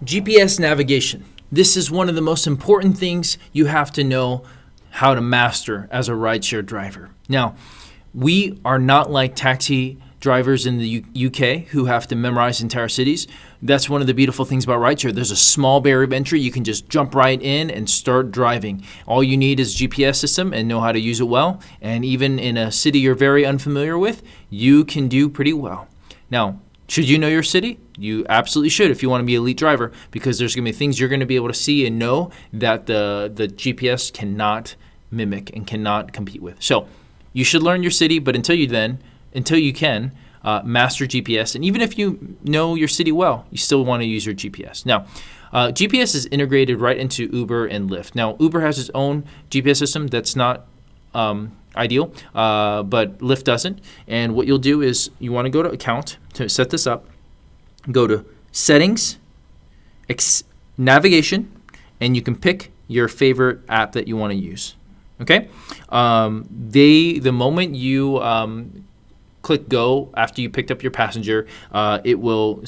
GPS navigation. This is one of the most important things you have to know how to master as a rideshare driver. Now, we are not like taxi drivers in the UK who have to memorize entire cities. That's one of the beautiful things about rideshare. There's a small barrier of entry. You can just jump right in and start driving. All you need is a GPS system and know how to use it well. And even in a city you're very unfamiliar with, you can do pretty well. Now, should you know your city? You absolutely should if you want to be an elite driver, because there's going to be things you're going to be able to see and know that the GPS cannot mimic and cannot compete with. So you should learn your city, but until you can, master GPS. And even if you know your city well, you still want to use your GPS. Now, GPS is integrated right into Uber and Lyft. Now, Uber has its own GPS system that's not ideal, but Lyft doesn't. And what you'll do is you want to go to account to set this up, go to settings, navigation, and you can pick your favorite app that you want to use. Okay? The moment you click go after you picked up your passenger, it will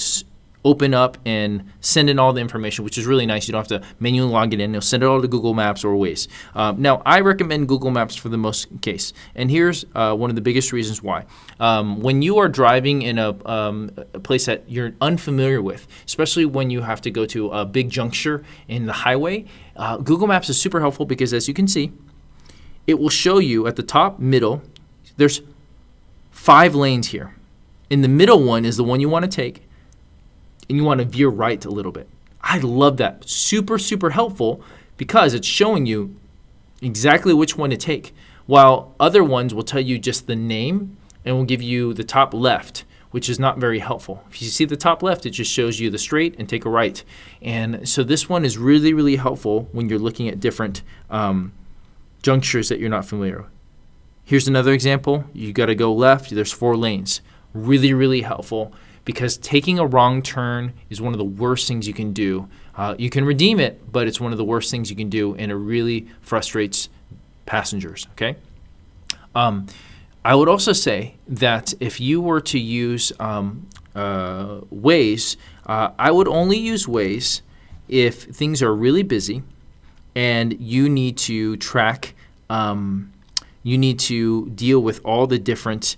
open up and send in all the information, which is really nice. You don't have to manually log it in. It'll send it all to Google Maps or Waze. Now, I recommend Google Maps for the most case, and here's one of the biggest reasons why. When you are driving in a place that you're unfamiliar with, especially when you have to go to a big juncture in the highway, Google Maps is super helpful because, as you can see, it will show you at the top middle, there's 5 lanes here. In the middle one is the one you want to take, and you want to veer right a little bit. I love that. Super, super helpful because it's showing you exactly which one to take, while other ones will tell you just the name and will give you the top left, which is not very helpful. If you see the top left, it just shows you the straight and take a right. And so this one is really, really helpful when you're looking at different junctures that you're not familiar with. Here's another example. You got to go left. There's 4 lanes. Really, really helpful because taking a wrong turn is one of the worst things you can do. You can redeem it, but it's one of the worst things you can do, and it really frustrates passengers, okay? I would also say that if you were to use Waze, I would only use Waze if things are really busy and you need to track you need to deal with all the different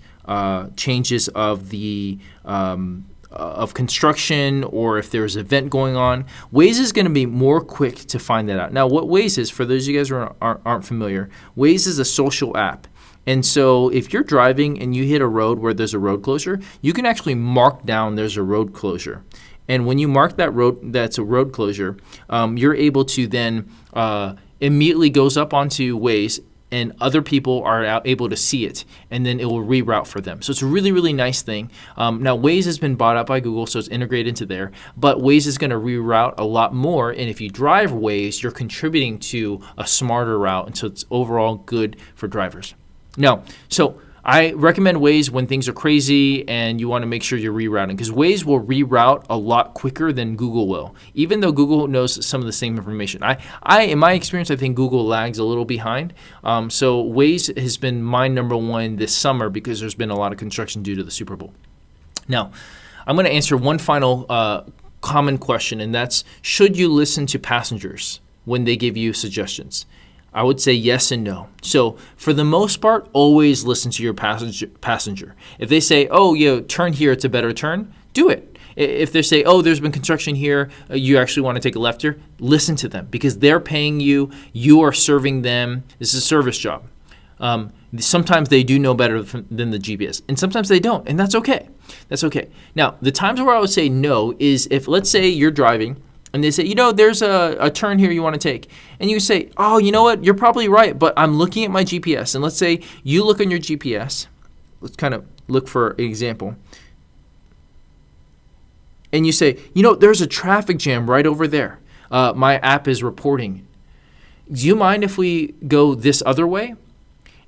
changes of the of construction, or if there's an event going on. Waze is going to be more quick to find that out. Now, what Waze is, for those of you guys who aren't familiar, Waze is a social app. And so if you're driving and you hit a road where there's a road closure, you can actually mark down there's a road closure. And when you mark that road, that's a road closure, you're able to then immediately goes up onto Waze, and other people are able to see it, and then it will reroute for them. So it's a really, really nice thing. Now, Waze has been bought out by Google, so it's integrated into there, but Waze is going to reroute a lot more, and if you drive Waze, you're contributing to a smarter route, and so it's overall good for drivers. Now, so I recommend Waze when things are crazy and you want to make sure you're rerouting, because Waze will reroute a lot quicker than Google will, even though Google knows some of the same information. In my experience, I think Google lags a little behind. So Waze has been my number one this summer because there's been a lot of construction due to the Super Bowl. Now, I'm going to answer one final common question, and that's, should you listen to passengers when they give you suggestions? I would say yes and no. So for the most part, always listen to your passenger. If they say, oh, turn here, it's a better turn, do it. If they say, oh, there's been construction here, you actually want to take a left here, listen to them because they're paying you, you are serving them. This is a service job. Sometimes they do know better than the GPS, and sometimes they don't, and that's okay. That's okay. Now, the times where I would say no is if, let's say you're driving, and they say, there's a turn here you want to take. And you say, oh, you know what? You're probably right, but I'm looking at my GPS. And let's say you look on your GPS. Let's kind of look for an example. And you say, there's a traffic jam right over there. My app is reporting. Do you mind if we go this other way?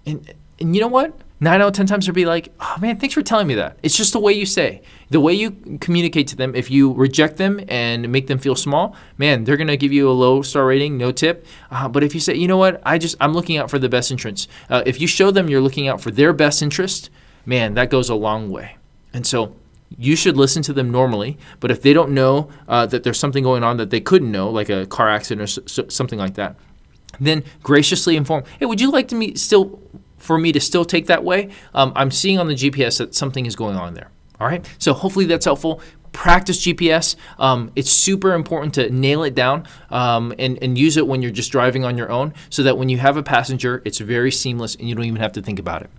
And you know what? 9 out of 10 times they'll be like, oh man, thanks for telling me that. It's just the way you say, the way you communicate to them. If you reject them and make them feel small, man, they're going to give you a low star rating, no tip. But if you say, you know what, I'm looking out for the best interest. If you show them you're looking out for their best interest, man, that goes a long way. And so you should listen to them normally. But if they don't know that there's something going on that they couldn't know, like a car accident or something like that, then graciously inform, hey, would you like for me to still take that way? I'm seeing on the GPS that something is going on there. All right. So hopefully that's helpful. Practice GPS. It's super important to nail it down and use it when you're just driving on your own, so that when you have a passenger, it's very seamless and you don't even have to think about it.